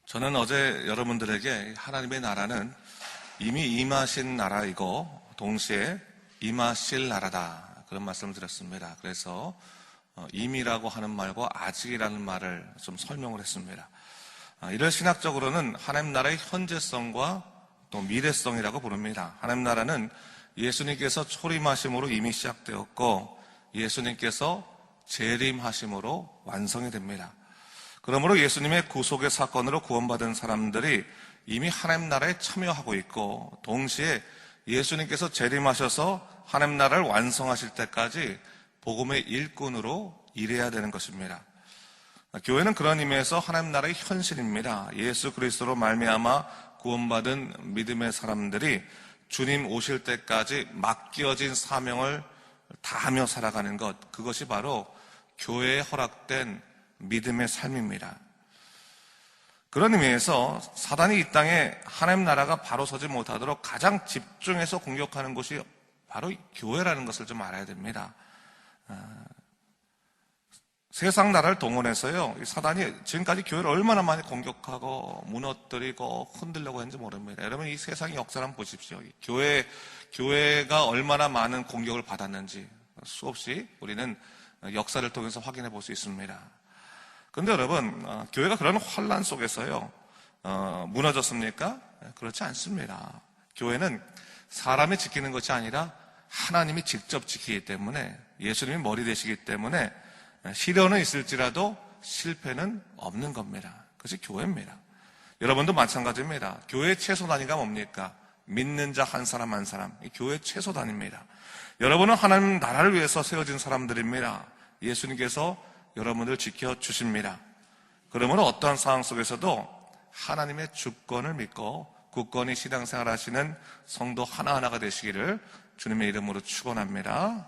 저는 어제 여러분들에게 하나님의 나라는 이미 임하신 나라이고 동시에 임하실 나라다, 그런 말씀을 드렸습니다. 그래서 임이라고 하는 말과 아직이라는 말을 좀 설명을 했습니다. 이를 신학적으로는 하나님 나라의 현재성과 또 미래성이라고 부릅니다. 하나님 나라는 예수님께서 초림하심으로 이미 시작되었고 예수님께서 재림하심으로 완성이 됩니다. 그러므로 예수님의 구속의 사건으로 구원받은 사람들이 이미 하나님 나라에 참여하고 있고 동시에 예수님께서 재림하셔서 하나님 나라를 완성하실 때까지 복음의 일꾼으로 일해야 되는 것입니다. 교회는 그런 의미에서 하나님 나라의 현실입니다. 예수 그리스도로 말미암아 구원받은 믿음의 사람들이 주님 오실 때까지 맡겨진 사명을 다하며 살아가는 것, 그것이 바로 교회에 허락된 믿음의 삶입니다. 그런 의미에서 사단이 이 땅에 하나님 나라가 바로 서지 못하도록 가장 집중해서 공격하는 곳이 바로 교회라는 것을 좀 알아야 됩니다. 세상 나라를 동원해서요, 사단이 지금까지 교회를 얼마나 많이 공격하고 무너뜨리고 흔들려고 했는지 모릅니다. 여러분, 이 세상의 역사를 한번 보십시오. 교회가 얼마나 많은 공격을 받았는지 수없이 우리는 역사를 통해서 확인해 볼 수 있습니다. 그런데 여러분, 교회가 그런 혼란 속에서요 무너졌습니까? 그렇지 않습니다. 교회는 사람이 지키는 것이 아니라 하나님이 직접 지키기 때문에, 예수님이 머리 되시기 때문에 시련은 있을지라도 실패는 없는 겁니다. 그것이 교회입니다. 여러분도 마찬가지입니다. 교회의 최소 단위가 뭡니까? 믿는 자 한 사람 한 사람, 이 교회의 최소 단위입니다. 여러분은 하나님 나라를 위해서 세워진 사람들입니다. 예수님께서 여러분을 지켜주십니다. 그러므로 어떠한 상황 속에서도 하나님의 주권을 믿고 굳건히 신앙생활 하시는 성도 하나하나가 되시기를 주님의 이름으로 축원합니다.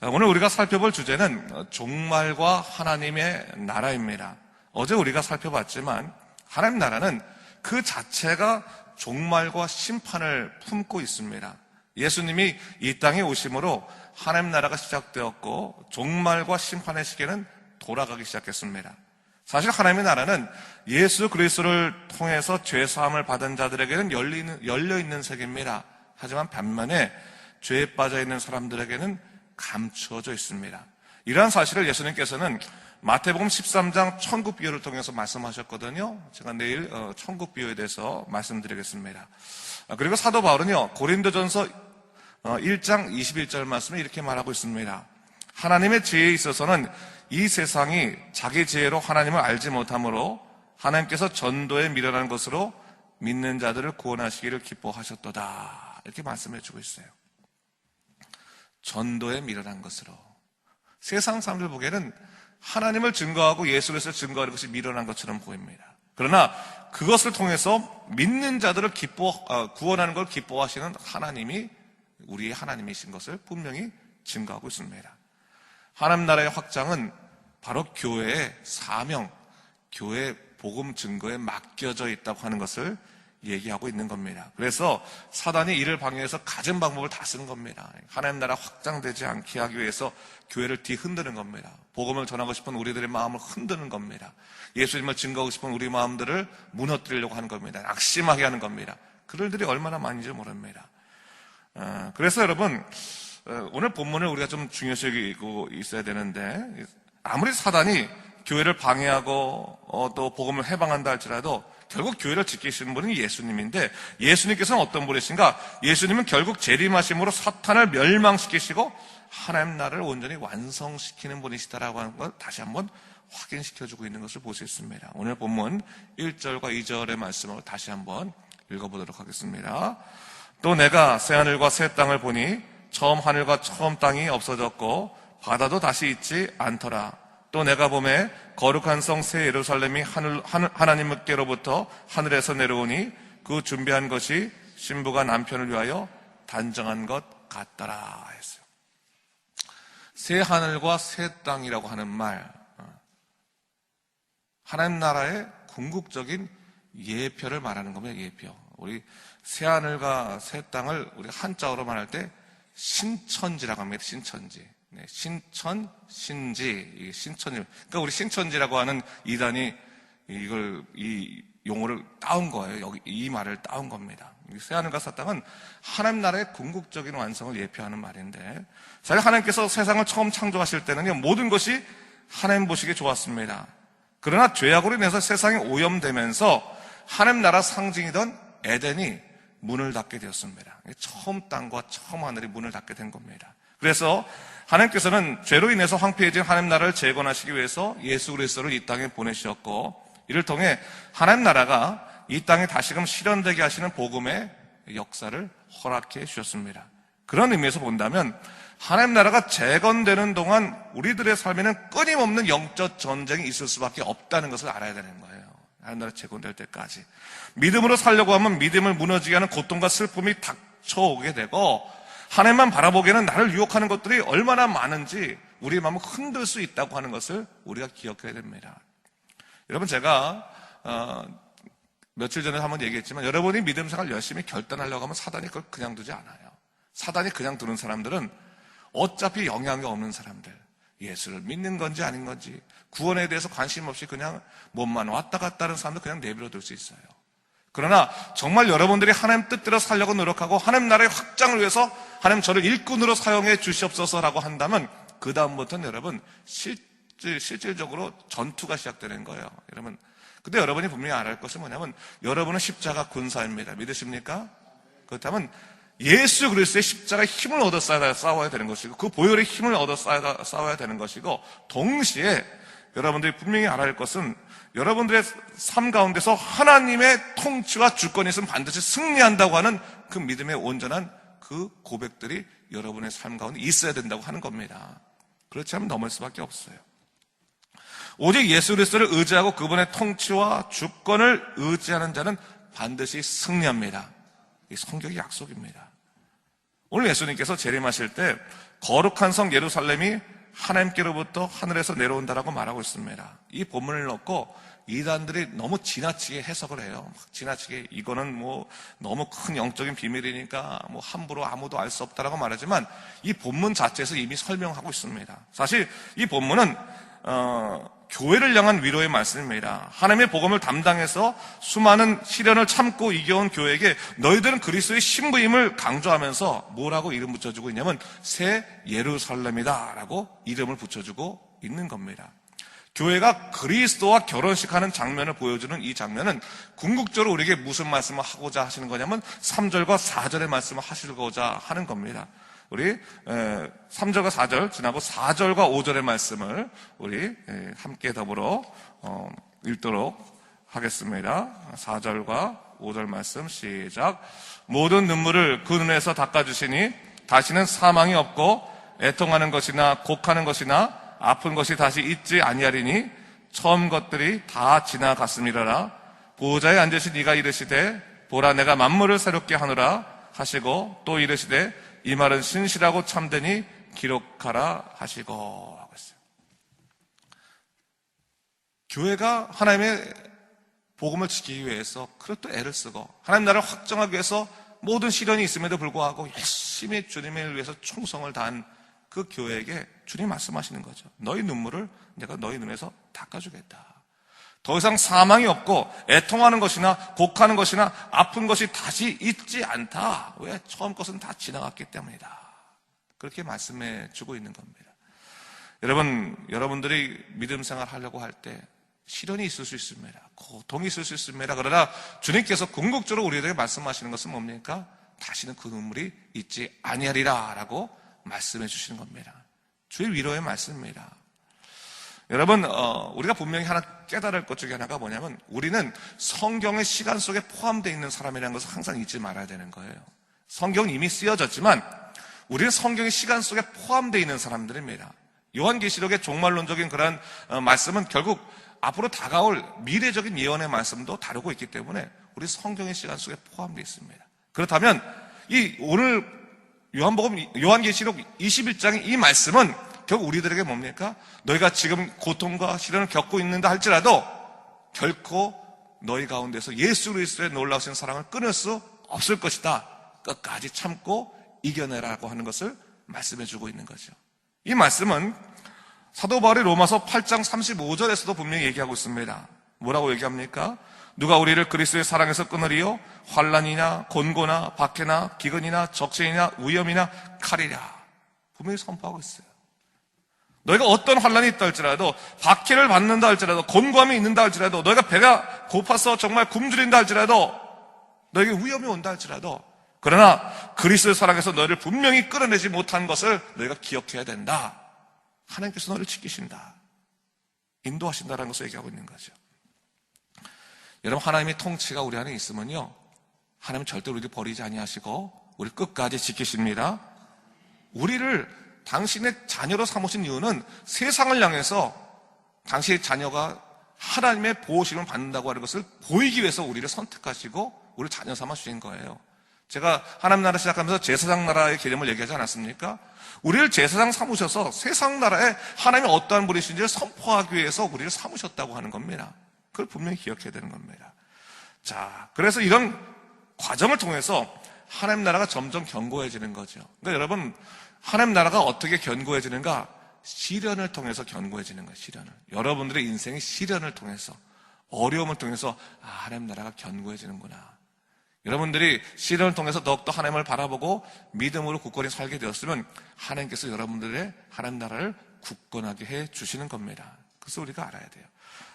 오늘 우리가 살펴볼 주제는 종말과 하나님의 나라입니다. 어제 우리가 살펴봤지만 하나님 나라는 그 자체가 종말과 심판을 품고 있습니다. 예수님이 이 땅에 오심으로 하나님 나라가 시작되었고 종말과 심판의 시계는 돌아가기 시작했습니다. 사실 하나님의 나라는 예수 그리스도를 통해서 죄사함을 받은 자들에게는 열려있는 세계입니다. 하지만 반면에 죄에 빠져있는 사람들에게는 감추어져 있습니다. 이러한 사실을 예수님께서는 마태복음 13장 천국 비유를 통해서 말씀하셨거든요. 제가 내일 천국 비유에 대해서 말씀드리겠습니다. 그리고 사도 바울은요, 고린도전서 1장 21절 말씀에 이렇게 말하고 있습니다. 하나님의 지혜에 있어서는 이 세상이 자기 지혜로 하나님을 알지 못하므로 하나님께서 전도에 미련한 것으로 믿는 자들을 구원하시기를 기뻐하셨도다, 이렇게 말씀해 주고 있어요. 전도에 미련한 것으로. 세상 사람들 보기에는 하나님을 증거하고 예수 그리스도를 증거하는 것이 미련한 것처럼 보입니다. 그러나 그것을 통해서 믿는 자들을 구원하는 걸 기뻐하시는 하나님이 우리의 하나님이신 것을 분명히 증거하고 있습니다. 하나님 나라의 확장은 바로 교회의 사명, 교회의 복음 증거에 맡겨져 있다고 하는 것을 얘기하고 있는 겁니다. 그래서 사단이 이를 방해해서 갖은 방법을 다 쓰는 겁니다. 하나님 나라 확장되지 않게 하기 위해서 교회를 뒤흔드는 겁니다. 복음을 전하고 싶은 우리들의 마음을 흔드는 겁니다. 예수님을 증거하고 싶은 우리 마음들을 무너뜨리려고 하는 겁니다. 낙심하게 하는 겁니다. 그럴 일들이 얼마나 많은지 모릅니다. 그래서 여러분, 오늘 본문을 우리가 좀 중요시 여기고 있어야 되는데, 아무리 사단이 교회를 방해하고 또 복음을 해방한다 할지라도 결국 교회를 지키시는 분은 예수님인데, 예수님께서는 어떤 분이신가? 예수님은 결국 재림하심으로 사탄을 멸망시키시고 하나님 나라를 온전히 완성시키는 분이시다라고 하는 걸 다시 한번 확인시켜주고 있는 것을 볼 수 있습니다. 오늘 본문 1절과 2절의 말씀을 다시 한번 읽어보도록 하겠습니다. 또 내가 새하늘과 새 땅을 보니 처음 하늘과 처음 땅이 없어졌고 바다도 다시 있지 않더라. 또 내가 보매 거룩한 성 새 예루살렘이 하나님께로부터 하늘에서 내려오니 그 준비한 것이 신부가 남편을 위하여 단정한 것 같더라 했어요. 새 하늘과 새 땅이라고 하는 말, 하나님 나라의 궁극적인 예표를 말하는 겁니다. 예표. 우리 새 하늘과 새 땅을 우리 한자어로 말할 때 신천지라고 합니다. 신천지. 네, 신천, 신지, 신천지. 그러니까 우리 신천지라고 하는 이단이 이 용어를 따온 거예요. 여기 이 말을 따온 겁니다. 새하늘과 새 땅은 하나님 나라의 궁극적인 완성을 예표하는 말인데, 사실 하나님께서 세상을 처음 창조하실 때는요, 모든 것이 하나님 보시기에 좋았습니다. 그러나 죄악으로 인해서 세상이 오염되면서 하나님 나라 상징이던 에덴이 문을 닫게 되었습니다. 처음 땅과 처음 하늘이 문을 닫게 된 겁니다. 그래서 하나님께서는 죄로 인해서 황폐해진 하나님 나라를 재건하시기 위해서 예수 그리스도를 이 땅에 보내주셨고, 이를 통해 하나님 나라가 이 땅에 다시금 실현되게 하시는 복음의 역사를 허락해 주셨습니다. 그런 의미에서 본다면 하나님 나라가 재건되는 동안 우리들의 삶에는 끊임없는 영적 전쟁이 있을 수밖에 없다는 것을 알아야 되는 거예요. 하나님 나라 재건될 때까지. 믿음으로 살려고 하면 믿음을 무너지게 하는 고통과 슬픔이 닥쳐오게 되고, 하나님만 바라보기에는 나를 유혹하는 것들이 얼마나 많은지 우리의 마음을 흔들 수 있다고 하는 것을 우리가 기억해야 됩니다. 여러분, 제가 며칠 전에 한번 얘기했지만, 여러분이 믿음 생활 열심히 결단하려고 하면 사단이 그걸 그냥 두지 않아요. 사단이 그냥 두는 사람들은 어차피 영향이 없는 사람들, 예수를 믿는 건지 아닌 건지 구원에 대해서 관심 없이 그냥 몸만 왔다 갔다 하는 사람들 그냥 내버려 둘 수 있어요. 그러나 정말 여러분들이 하나님 뜻대로 살려고 노력하고 하나님 나라의 확장을 위해서 하나님 저를 일꾼으로 사용해 주시옵소서라고 한다면, 그 다음부터는 여러분 실질적으로 전투가 시작되는 거예요. 여러분, 근데 여러분이 분명히 알아야 할 것은 뭐냐면, 여러분은 십자가 군사입니다. 믿으십니까? 그렇다면 예수 그리스도의 십자가의 힘을 얻어 싸워야 되는 것이고, 그 보혈의 힘을 얻어 싸워야 되는 것이고, 동시에 여러분들이 분명히 알아야 할 것은, 여러분들의 삶 가운데서 하나님의 통치와 주권이 있으면 반드시 승리한다고 하는 그 믿음의 온전한 그 고백들이 여러분의 삶 가운데 있어야 된다고 하는 겁니다. 그렇지 않으면 넘을 수밖에 없어요. 오직 예수 그리스도를 의지하고 그분의 통치와 주권을 의지하는 자는 반드시 승리합니다. 이 성경의 약속입니다. 오늘 예수님께서 재림하실 때 거룩한 성 예루살렘이 하나님께로부터 하늘에서 내려온다라고 말하고 있습니다. 이 본문을 넣고 이단들이 너무 지나치게 해석을 해요. 지나치게 이거는 뭐 너무 큰 영적인 비밀이니까 뭐 함부로 아무도 알 수 없다라고 말하지만, 이 본문 자체에서 이미 설명하고 있습니다. 사실 이 본문은 교회를 향한 위로의 말씀입니다. 하나님의 복음을 담당해서 수많은 시련을 참고 이겨온 교회에게 너희들은 그리스도의 신부임을 강조하면서 뭐라고 이름 붙여주고 있냐면 새 예루살렘이다 라고 이름을 붙여주고 있는 겁니다. 교회가 그리스도와 결혼식하는 장면을 보여주는 이 장면은 궁극적으로 우리에게 무슨 말씀을 하고자 하시는 거냐면 3절과 4절의 말씀을 하시고자 하는 겁니다. 우리 3절과 4절 지나고 4절과 5절의 말씀을 우리 함께 더불어 읽도록 하겠습니다. 4절과 5절 말씀 시작. 모든 눈물을 그 눈에서 닦아주시니 다시는 사망이 없고 애통하는 것이나 곡하는 것이나 아픈 것이 다시 있지 아니하리니 처음 것들이 다 지나갔음이라라. 보호자에 앉으신 이가 이르시되 보라 내가 만물을 새롭게 하노라 하시고, 또 이르시되 이 말은 신실하고 참되니 기록하라 하시고 하고 있어요. 교회가 하나님의 복음을 지키기 위해서 그것도 애를 쓰고 하나님 나라를 확정하기 위해서 모든 시련이 있음에도 불구하고 열심히 주님을 위해서 충성을 다한 그 교회에게 주님 말씀하시는 거죠. 너희 눈물을 내가 너희 눈에서 닦아주겠다. 더 이상 사망이 없고 애통하는 것이나 곡하는 것이나 아픈 것이 다시 있지 않다. 왜? 처음 것은 다 지나갔기 때문이다. 그렇게 말씀해 주고 있는 겁니다. 여러분들이 믿음 생활 하려고 할 때 시련이 있을 수 있습니다. 고통이 있을 수 있습니다. 그러나 주님께서 궁극적으로 우리에게 말씀하시는 것은 뭡니까? 다시는 그 눈물이 있지 아니하리라 라고 말씀해 주시는 겁니다. 주의 위로의 말씀입니다. 여러분, 우리가 분명히 하나 깨달을 할 것 중에 하나가 뭐냐면, 우리는 성경의 시간 속에 포함되어 있는 사람이라는 것을 항상 잊지 말아야 되는 거예요. 성경은 이미 쓰여졌지만 우리는 성경의 시간 속에 포함되어 있는 사람들입니다. 요한계시록의 종말론적인 그런 말씀은 결국 앞으로 다가올 미래적인 예언의 말씀도 다루고 있기 때문에 우리 성경의 시간 속에 포함되어 있습니다. 그렇다면 이 오늘 요한계시록 21장의 이 말씀은 결국 우리들에게 뭡니까? 너희가 지금 고통과 시련을 겪고 있는다 할지라도 결코 너희 가운데서 예수 그리스도의 놀라우신 사랑을 끊을 수 없을 것이다. 끝까지 참고 이겨내라고 하는 것을 말씀해 주고 있는 거죠. 이 말씀은 사도 바울이 로마서 8장 35절에서도 분명히 얘기하고 있습니다. 뭐라고 얘기합니까? 누가 우리를 그리스도의 사랑에서 끊으리요? 환난이냐 곤고나 박해나 기근이나 적신이나 위험이나 칼이랴. 분명히 선포하고 있어요. 너희가 어떤 환난이 있다 할지라도, 박해를 받는다 할지라도, 곤고함이 있는다 할지라도, 너희가 배가 고파서 정말 굶주린다 할지라도, 너에게 위험이 온다 할지라도, 그러나 그리스도의 사랑에서 너희를 분명히 끌어내지 못한 것을 너희가 기억해야 된다. 하나님께서 너희를 지키신다, 인도하신다라는 것을 얘기하고 있는 거죠. 여러분, 하나님의 통치가 우리 안에 있으면요, 하나님은 절대로 우리를 버리지 아니하시고 우리 끝까지 지키십니다. 우리를 당신의 자녀로 삼으신 이유는 세상을 향해서 당신의 자녀가 하나님의 보호심을 받는다고 하는 것을 보이기 위해서 우리를 선택하시고 우리를 자녀 삼아 주신 거예요. 제가 하나님 나라 시작하면서 제사장 나라의 개념을 얘기하지 않았습니까? 우리를 제사장 삼으셔서 세상 나라에 하나님이 어떠한 분이신지를 선포하기 위해서 우리를 삼으셨다고 하는 겁니다. 그걸 분명히 기억해야 되는 겁니다. 자, 그래서 이런 과정을 통해서 하나님 나라가 점점 견고해지는 거죠. 그러니까 여러분, 하나님 나라가 어떻게 견고해지는가? 시련을 통해서 견고해지는 거예요. 시련을. 여러분들의 인생의 시련을 통해서, 어려움을 통해서 하나님 나라가 견고해지는구나. 여러분들이 시련을 통해서 더욱더 하나님을 바라보고 믿음으로 굳건히 살게 되었으면 하나님께서 여러분들의 하나님 나라를 굳건하게 해 주시는 겁니다. 그래서 우리가 알아야 돼요.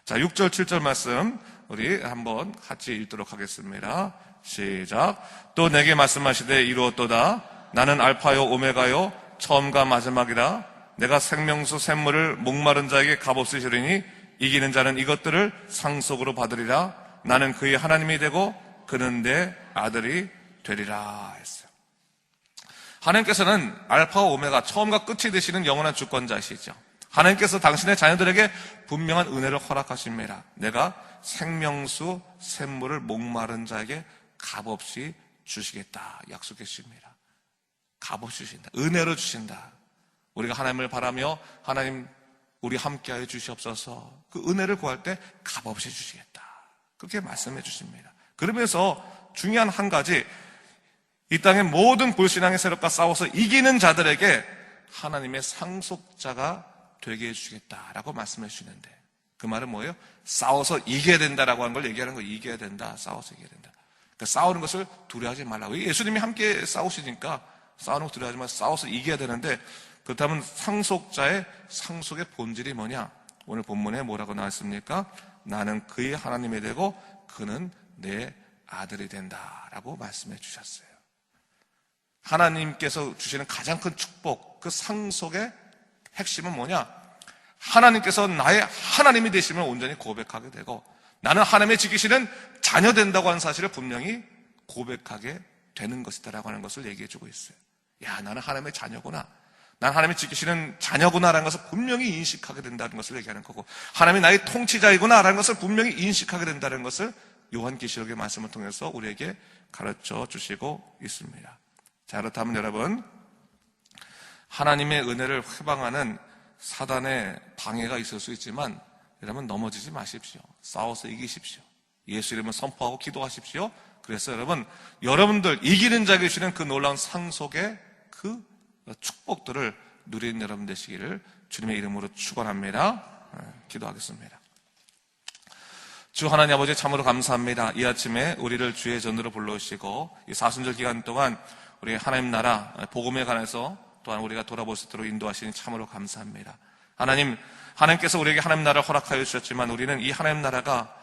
자, 6절 7절 말씀 우리 한번 같이 읽도록 하겠습니다. 시작. 또 내게 말씀하시되 이루었도다. 나는 알파요 오메가요 처음과 마지막이라. 내가 생명수 샘물을 목마른 자에게 값없이 주리니 이기는 자는 이것들을 상속으로 받으리라. 나는 그의 하나님이 되고 그는 내 아들이 되리라 했어요. 하나님께서는 알파와 오메가, 처음과 끝이 되시는 영원한 주권자이시죠. 하나님께서 당신의 자녀들에게 분명한 은혜를 허락하십니다. 내가 생명수 샘물을 목마른 자에게 값없이 주시겠다 약속해 주십니다. 값없이 주신다. 은혜로 주신다. 우리가 하나님을 바라며 하나님 우리 함께하여 주시옵소서, 그 은혜를 구할 때 값없이 주시겠다, 그렇게 말씀해 주십니다. 그러면서 중요한 한 가지, 이 땅의 모든 불신앙의 세력과 싸워서 이기는 자들에게 하나님의 상속자가 되게 해주시겠다라고 말씀해 주시는데, 그 말은 뭐예요? 싸워서 이겨야 된다라고 하는 걸 얘기하는 거예요. 이겨야 된다. 싸워서 이겨야 된다. 그러니까 싸우는 것을 두려워하지 말라고. 예수님이 함께 싸우시니까 싸우는 거 두려워하지 말고 싸워서 이겨야 되는데, 그렇다면 상속자의 상속의 본질이 뭐냐? 오늘 본문에 뭐라고 나왔습니까? 나는 그의 하나님이 되고 그는 내 아들이 된다라고 말씀해 주셨어요. 하나님께서 주시는 가장 큰 축복, 그 상속의 핵심은 뭐냐? 하나님께서 나의 하나님이 되심을 온전히 고백하게 되고, 나는 하나님의 지키시는 자녀 된다고 하는 사실을 분명히 고백하게 되는 것이다라고 하는 것을 얘기해 주고 있어요. 야, 나는 하나님의 자녀구나, 난 하나님이 지키시는 자녀구나라는 것을 분명히 인식하게 된다는 것을 얘기하는 거고, 하나님이 나의 통치자이구나라는 것을 분명히 인식하게 된다는 것을 요한계시록의 말씀을 통해서 우리에게 가르쳐 주시고 있습니다. 자, 그렇다면 여러분, 하나님의 은혜를 회방하는 사단의 방해가 있을 수 있지만 여러분 넘어지지 마십시오. 싸워서 이기십시오. 예수 이름을 선포하고 기도하십시오. 그래서 여러분, 여러분들 이기는 자에게 주시는 그 놀라운 상속의 그 축복들을 누리는 여러분 되시기를 주님의 이름으로 축원합니다. 기도하겠습니다. 주 하나님 아버지, 참으로 감사합니다. 이 아침에 우리를 주의 전으로 불러오시고 이 사순절 기간 동안 우리 하나님 나라 복음에 관해서 또한 우리가 돌아볼 수 있도록 인도하시니 참으로 감사합니다. 하나님께서 우리에게 하나님 나라를 허락하여 주셨지만 우리는 이 하나님 나라가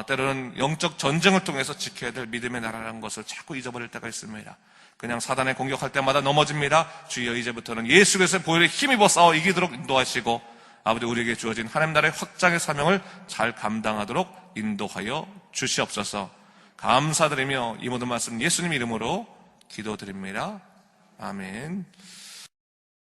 때로는 영적 전쟁을 통해서 지켜야 될 믿음의 나라라는 것을 자꾸 잊어버릴 때가 있습니다. 그냥 사단에 공격할 때마다 넘어집니다. 주여, 이제부터는 예수 그리스도의 보혈에 힘입어 싸워 이기도록 인도하시고, 아버지, 우리에게 주어진 하나님 나라의 확장의 사명을 잘 감당하도록 인도하여 주시옵소서. 감사드리며 이 모든 말씀 예수님 이름으로 기도드립니다. 아멘.